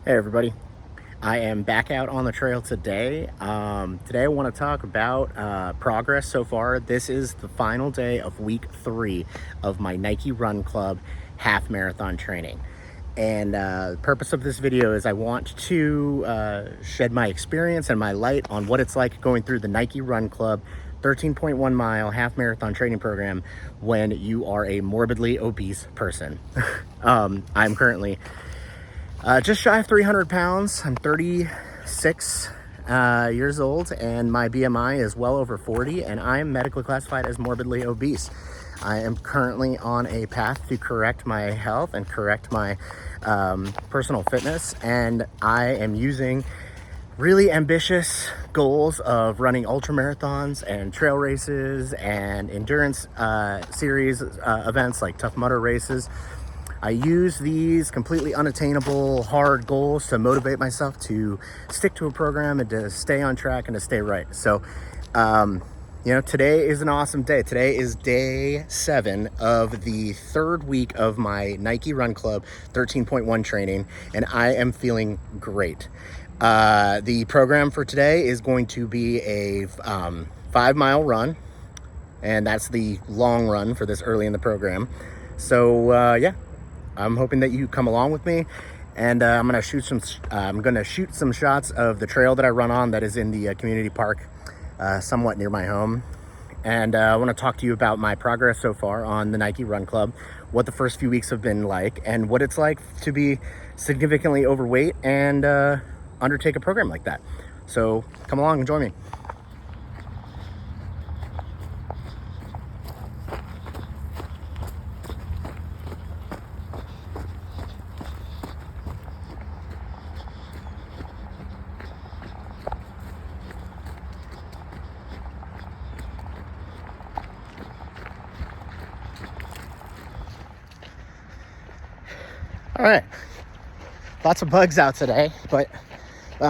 Hey everybody, I am back out on the trail today. Today I want to talk about progress so far. This is the final day of week 3 of my Nike Run Club half marathon training. And the purpose of this video is I want to shed my experience and my light on what it's like going through the Nike Run Club 13.1 mile half marathon training program when you are a morbidly obese person. I'm currently just shy of 300 pounds. I'm 36 years old, and my BMI is well over 40, and I am medically classified as morbidly obese. I am currently on a path to correct my health and correct my personal fitness, and I am using really ambitious goals of running ultra marathons and trail races and endurance series events like Tough Mudder races. I use these completely unattainable, hard goals to motivate myself to stick to a program and to stay on track and to stay right. So, today is an awesome day. Today is day 7 of the 3rd week of my Nike Run Club 13.1 training, and I am feeling great. The program for today is going to be a 5-mile run, and that's the long run for this early in the program. So, I'm hoping that you come along with me, and I'm gonna shoot some shots of the trail that I run on that is in the community park, somewhat near my home. And I want to talk to you about my progress so far on the Nike Run Club, what the first few weeks have been like, and what it's like to be significantly overweight and undertake a program like that. So come along and join me. All right, lots of bugs out today, but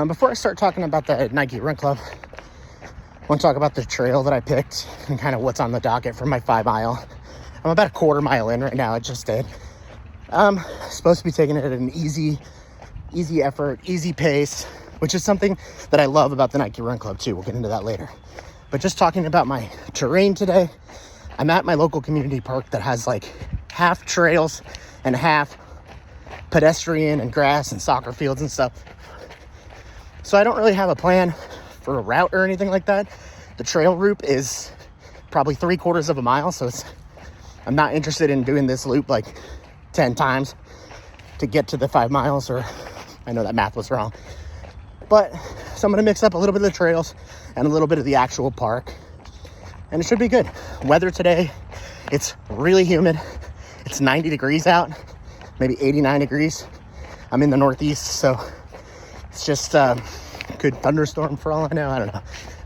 before I start talking about the Nike Run Club, I want to talk about the trail that I picked and kind of what's on the docket for my 5-mile. I'm about a quarter mile in right now. I just did. I'm supposed to be taking it at an easy effort, easy pace, which is something that I love about the Nike Run Club too. We'll get into that later. But just talking about my terrain today, I'm at my local community park that has like half trails and half pedestrian and grass and soccer fields and stuff. So I don't really have a plan for a route or anything like that. The trail route is probably 3/4 of a mile, so I'm not interested in doing this loop like 10 times to get to the 5 miles, or I know that math was wrong. But so I'm gonna mix up a little bit of the trails and a little bit of the actual park, and it should be good. Weather today, it's really humid. It's 90 degrees out, maybe 89 degrees. I'm in the Northeast, so it's just could thunderstorm for all I know. I don't know,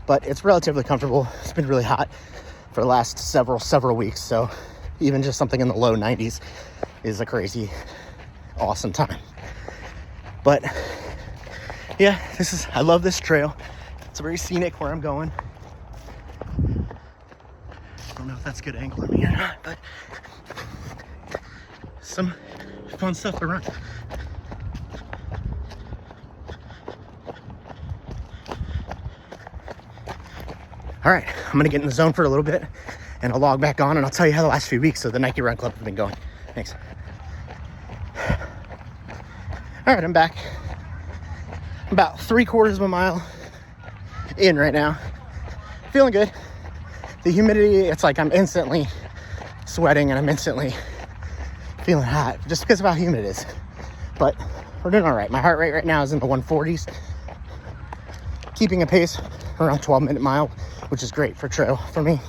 but it's relatively comfortable. It's been really hot for the last several weeks, so even just something in the low 90s is a crazy awesome time. But yeah, I love this trail. It's very scenic where I'm going. I don't know if that's good angle on me or not, but some fun stuff to run. All right, I'm gonna get in the zone for a little bit and I'll log back on and I'll tell you how the last few weeks of the Nike Run Club have been going. Thanks. All right, I'm back. About 3/4 of a mile in right now. Feeling good. The humidity, it's like I'm instantly sweating and I'm instantly feeling hot just because of how humid it is. But we're doing all right. My heart rate right now is in the 140s. Keeping a pace around 12-minute mile, which is great for trail for me.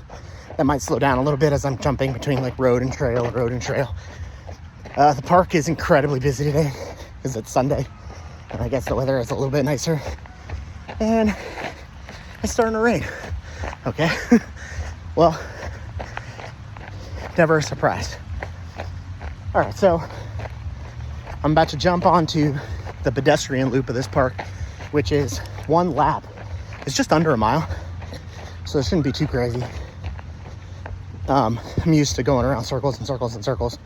That might slow down a little bit as I'm jumping between like road and trail. The park is incredibly busy today because it's Sunday, and I guess the weather is a little bit nicer. And it's starting to rain. Okay. Well, never a surprise. All right, so I'm about to jump onto the pedestrian loop of this park, which is one lap. It's just under a mile, so it shouldn't be too crazy. I'm used to going around circles and circles and circles,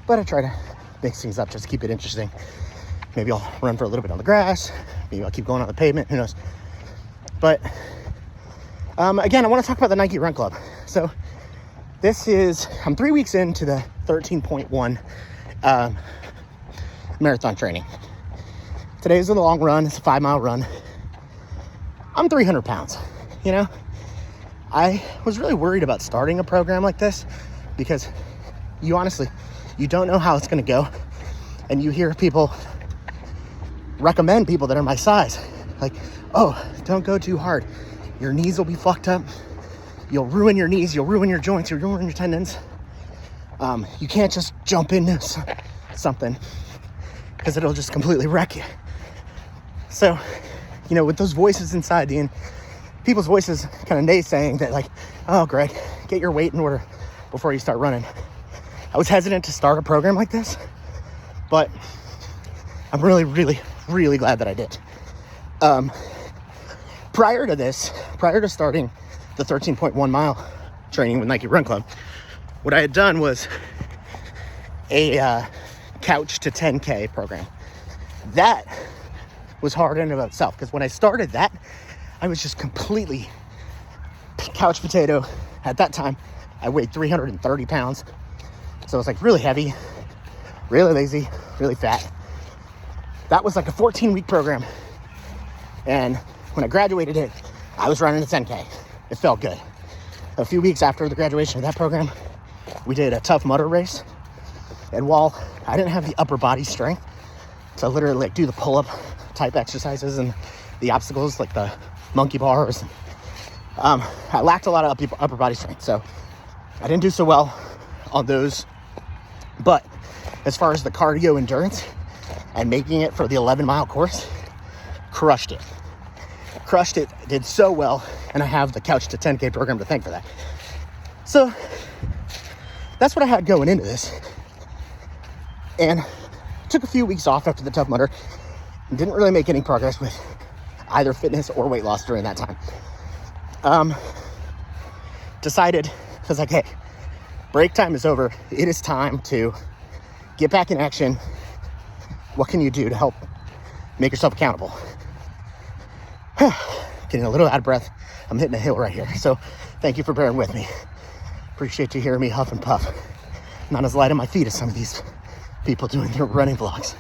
but I try to mix things up just to keep it interesting. Maybe I'll run for a little bit on the grass. Maybe I'll keep going on the pavement. Who knows? But again, I want to talk about the Nike Run Club. So I'm 3 weeks into the 13.1 marathon training. Today's a long run. It's a 5-mile run. I'm 300 pounds. You know, I was really worried about starting a program like this because you don't know how it's going to go. And you hear people recommend people that are my size, like, oh, don't go too hard. Your knees will be fucked up. You'll ruin your knees. You'll ruin your joints. You'll ruin your tendons. You can't just jump into something because it'll just completely wreck you. So, you know, with those voices inside people's voices kind of naysaying that, like, oh, Greg, get your weight in order before you start running. I was hesitant to start a program like this, but I'm really, really, really glad that I did. Prior to starting the 13.1 mile training with Nike Run Club, what I had done was a couch to 10K program. That was hard in and of itself, because when I started that, I was just completely couch potato. At that time, I weighed 330 pounds. So it was like really heavy, really lazy, really fat. That was like a 14-week program. And when I graduated it, I was running a 10K. It felt good. A few weeks after the graduation of that program, we did a Tough Mudder race. And while I didn't have the upper body strength to literally like do the pull-up type exercises and the obstacles like the monkey bars, I lacked a lot of upper body strength. So I didn't do so well on those. But as far as the cardio endurance and making it for the 11-mile course, crushed it, did so well, and I have the Couch to 10K program to thank for that. So that's what I had going into this, and took a few weeks off after the Tough Mudder and didn't really make any progress with either fitness or weight loss during that time. Decided, I was like, hey, break time is over. It is time to get back in action. What can you do to help make yourself accountable? Getting a little out of breath. I'm hitting a hill right here. So thank you for bearing with me. Appreciate you hearing me huff and puff. Not as light on my feet as some of these people doing their running vlogs.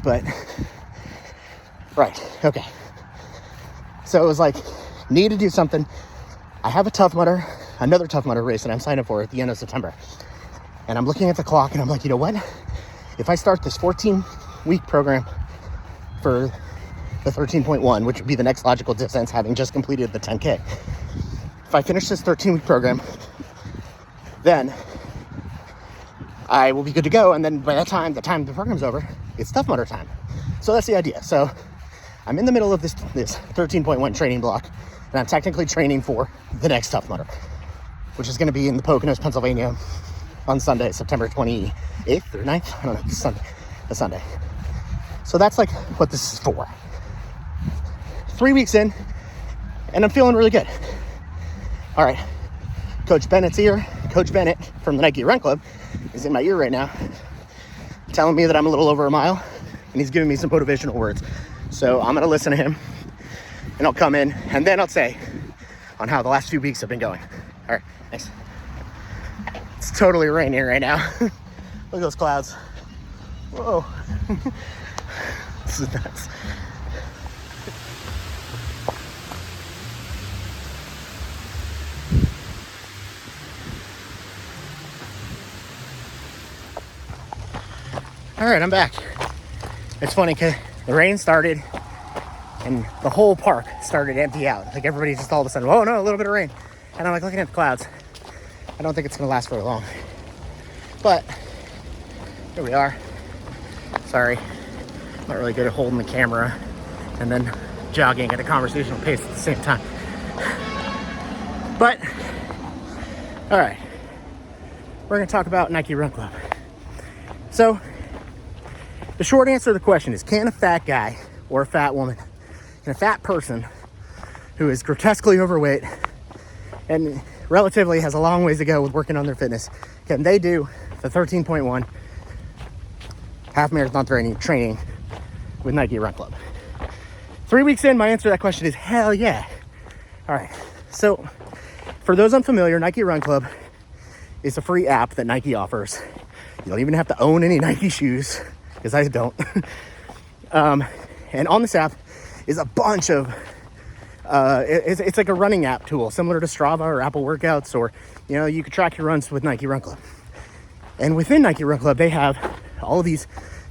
But, right, okay. So it was like, need to do something. I have another Tough Mudder race that I'm signed up for at the end of September. And I'm looking at the clock and I'm like, you know what? If I start this 14-week program for the 13.1, which would be the next logical distance, having just completed the 10K. If I finish this 13-week program, then I will be good to go. And then by the time the program's over, it's Tough Mudder time. So that's the idea. So I'm in the middle of this 13.1 training block, and I'm technically training for the next Tough Mudder, which is going to be in the Poconos, Pennsylvania on Sunday, September 28th or 9th. I don't know, the Sunday. So that's like what this is for. 3 weeks in, and I'm feeling really good. All right, Coach Bennett's here. Coach Bennett from the Nike Run Club is in my ear right now, telling me that I'm a little over a mile, and he's giving me some motivational words. So I'm gonna listen to him, and I'll come in, and then I'll say on how the last few weeks have been going. All right, thanks. It's totally raining right now. Look at those clouds. Whoa. This is nuts. All right, I'm back. It's funny because the rain started and the whole park started to empty out. Like everybody just all of a sudden, oh no, a little bit of rain. And I'm like looking at the clouds. I don't think it's gonna last very long. But here we are. Sorry, not really good at holding the camera and then jogging at a conversational pace at the same time. But, all right, we're gonna talk about Nike Run Club. So, the short answer to the question is, can a fat guy or a fat woman, can a fat person who is grotesquely overweight and relatively has a long ways to go with working on their fitness, can they do the 13.1 half marathon training with Nike Run Club? 3 weeks in, my answer to that question is hell yeah. All right, so for those unfamiliar, Nike Run Club is a free app that Nike offers. You don't even have to own any Nike shoes, because I don't. And on this app is a bunch of, it's like a running app tool, similar to Strava or Apple Workouts, or, you know, you could track your runs with Nike Run Club. And within Nike Run Club, they have all of these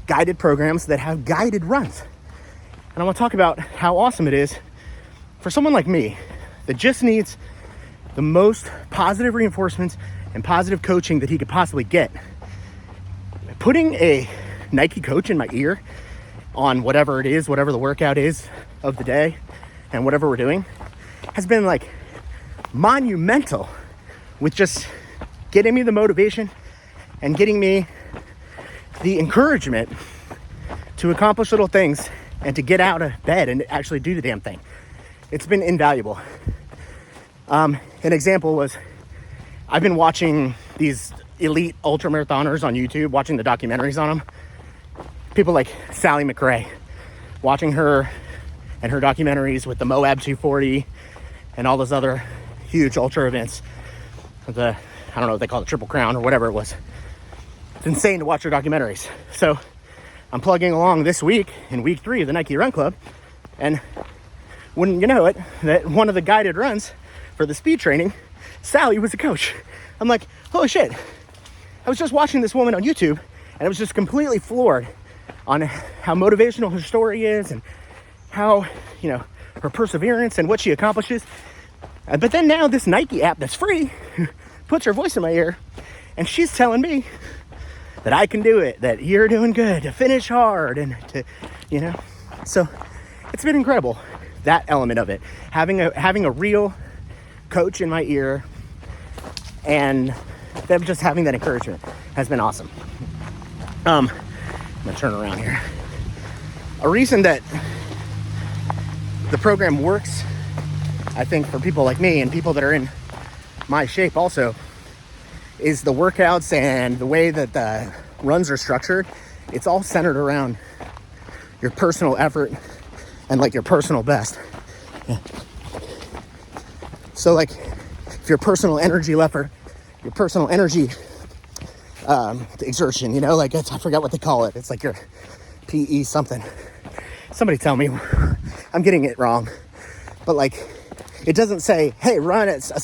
guided programs that have guided runs. And I want to talk about how awesome it is for someone like me that just needs the most positive reinforcements and positive coaching that he could possibly get. Putting a Nike coach in my ear on whatever it is, whatever the workout is of the day and whatever we're doing, has been like monumental with just getting me the motivation and getting me the encouragement to accomplish little things and to get out of bed and actually do the damn thing. It's been invaluable. An example was, I've been watching these elite ultra marathoners on YouTube, watching the documentaries on them. People like Sally McRae, watching her and her documentaries with the Moab 240 and all those other huge ultra events. I don't know what they call it, Triple Crown or whatever it was. It's insane to watch her documentaries. So I'm plugging along this week in week 3 of the Nike Run Club. And wouldn't you know it, that one of the guided runs for the speed training, Sally was a coach. I'm like, holy shit. I was just watching this woman on YouTube and I was just completely floored on how motivational her story is and how, you know, her perseverance and what she accomplishes. But then now this Nike app that's free puts her voice in my ear and she's telling me that I can do it, that you're doing good, to finish hard, and to, you know. So it's been incredible, that element of it. Having a real coach in my ear and them just having that encouragement has been awesome. I'm gonna turn around here. A reason that the program works, I think, for people like me and people that are in my shape also, is the workouts and the way that the runs are structured. It's all centered around your personal effort and like your personal best. Yeah. So like if your personal energy level, your personal energy exertion, you know, like I forgot what they call it. It's like your PE something. Somebody tell me I'm getting it wrong. But like, it doesn't say, hey, run at a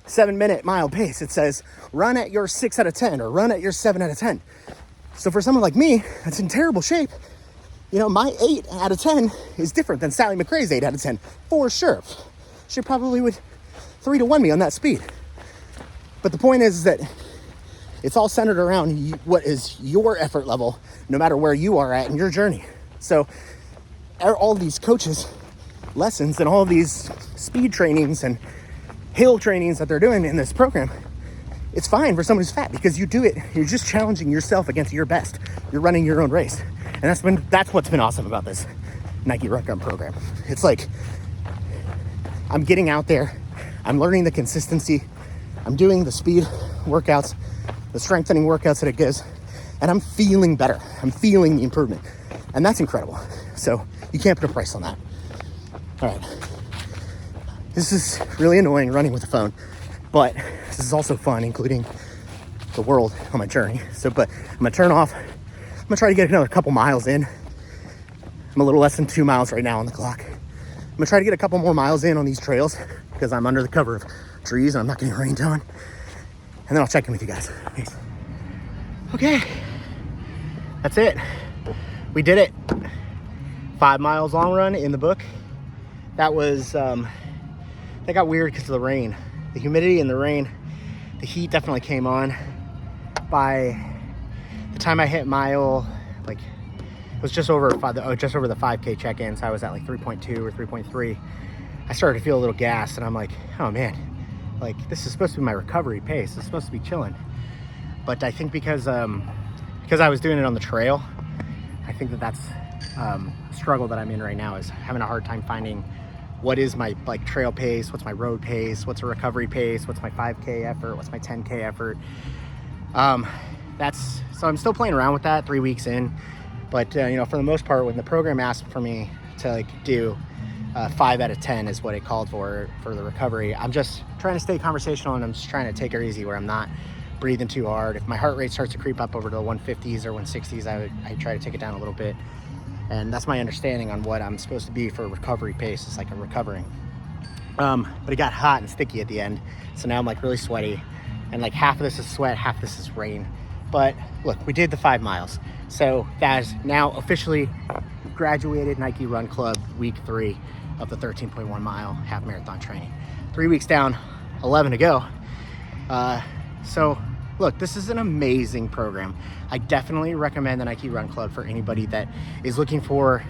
7-minute mile pace. It says run at your 6 out of 10 or run at your 7 out of 10. So for someone like me that's in terrible shape, you know, my 8 out of 10 is different than Sally McRae's 8 out of 10 for sure. She probably would 3-1 me on that speed. But the point is that it's all centered around what is your effort level, no matter where you are at in your journey. So all these coaches lessons and all of these speed trainings and hill trainings that they're doing in this program, it's fine for someone who's fat because you do it. You're just challenging yourself against your best. You're running your own race. And that's what's been awesome about this Nike Run Club program. It's like, I'm getting out there. I'm learning the consistency. I'm doing the speed workouts, the strengthening workouts that it gives, and I'm feeling better. I'm feeling the improvement. And that's incredible. So you can't put a price on that. All right. This is really annoying running with the phone, but this is also fun, including the world on my journey. But I'm gonna turn off. I'm gonna try to get another couple miles in. I'm a little less than 2 miles right now on the clock. I'm gonna try to get a couple more miles in on these trails because I'm under the cover of trees and I'm not getting rained on. And then I'll check in with you guys. Peace. Okay, that's it. We did it. 5 miles long run in the book. That was, that got weird because of the rain. The humidity and the rain, the heat definitely came on. By the time I hit mile, like, it was just over the 5K check-in, so I was at like 3.2 or 3.3. I started to feel a little gassed, and I'm like, oh man, like this is supposed to be my recovery pace. It's supposed to be chilling. But I think because I was doing it on the trail, I think that's struggle that I'm in right now, is having a hard time finding what is my like trail pace, what's my road pace, what's a recovery pace, what's my 5K effort, what's my 10K effort. So I'm still playing around with that 3 weeks in, But you know, for the most part, when the program asked for me to like do 5 out of 10 is what it called for the recovery, I'm just trying to stay conversational, and I'm just trying to take it easy where I'm not breathing too hard. If my heart rate starts to creep up over to the 150s or 160s, I try to take it down a little bit. And that's my understanding on what I'm supposed to be for recovery pace. It's like a recovering. But it got hot and sticky at the end, so now I'm like really sweaty, and like half of this is sweat, half of this is rain. But look, we did the 5 miles, so that is now officially graduated Nike Run Club week 3 of the 13.1 mile half marathon training. 3 weeks down, 11 to go. So look, this is an amazing program. I definitely recommend the Nike Run Club for anybody that is looking for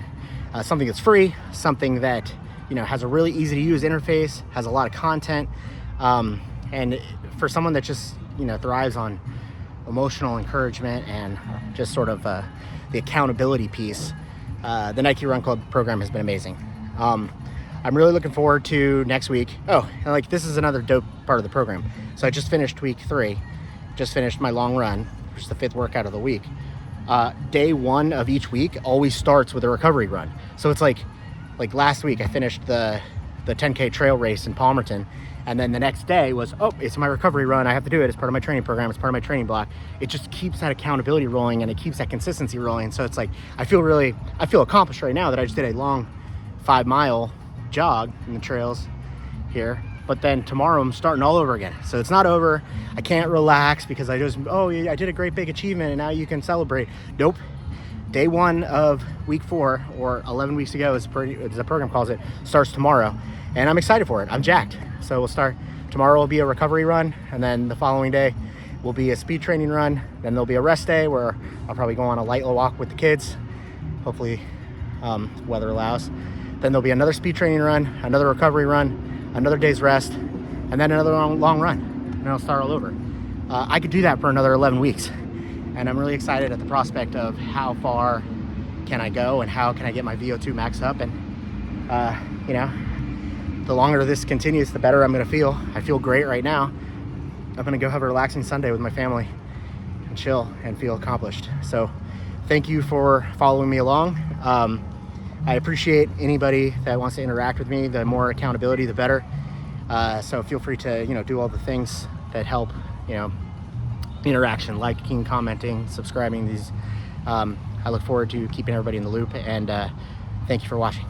something that's free, something that, you know, has a really easy to use interface, has a lot of content, and for someone that just, you know, thrives on emotional encouragement and just sort of the accountability piece. The Nike Run Club program has been amazing. I'm really looking forward to next week. Oh, and like this is another dope part of the program. So I just finished week 3, just finished my long run, which is the 5th workout of the week. Day 1 of each week always starts with a recovery run. So it's like last week I finished the 10K trail race in Palmerton, and then the next day was, oh, it's my recovery run. I have to do it. It's part of my training program. It's part of my training block. It just keeps that accountability rolling, and it keeps that consistency rolling. So it's like, I feel accomplished right now that I just did a long 5-mile jog in the trails here. But then tomorrow I'm starting all over again. So it's not over. I can't relax because I just, oh, yeah, I did a great big achievement and now you can celebrate. Nope. Day 1 of week 4, or 11 weeks ago as the program calls it, starts tomorrow. And I'm excited for it. I'm jacked. So we'll start, tomorrow will be a recovery run, and then the following day will be a speed training run. Then there'll be a rest day where I'll probably go on a light walk with the kids. Hopefully weather allows. Then there'll be another speed training run, another recovery run, another day's rest, and then another long run. And I'll start all over. I could do that for another 11 weeks. And I'm really excited at the prospect of how far can I go and how can I get my VO2 max up. And, you know, the longer this continues, the better I'm gonna feel. I feel great right now. I'm gonna go have a relaxing Sunday with my family and chill and feel accomplished. So thank you for following me along. I appreciate anybody that wants to interact with me. The more accountability, the better. So feel free to, you know, do all the things that help, you know, interaction, liking, commenting, subscribing. These I look forward to keeping everybody in the loop, and thank you for watching.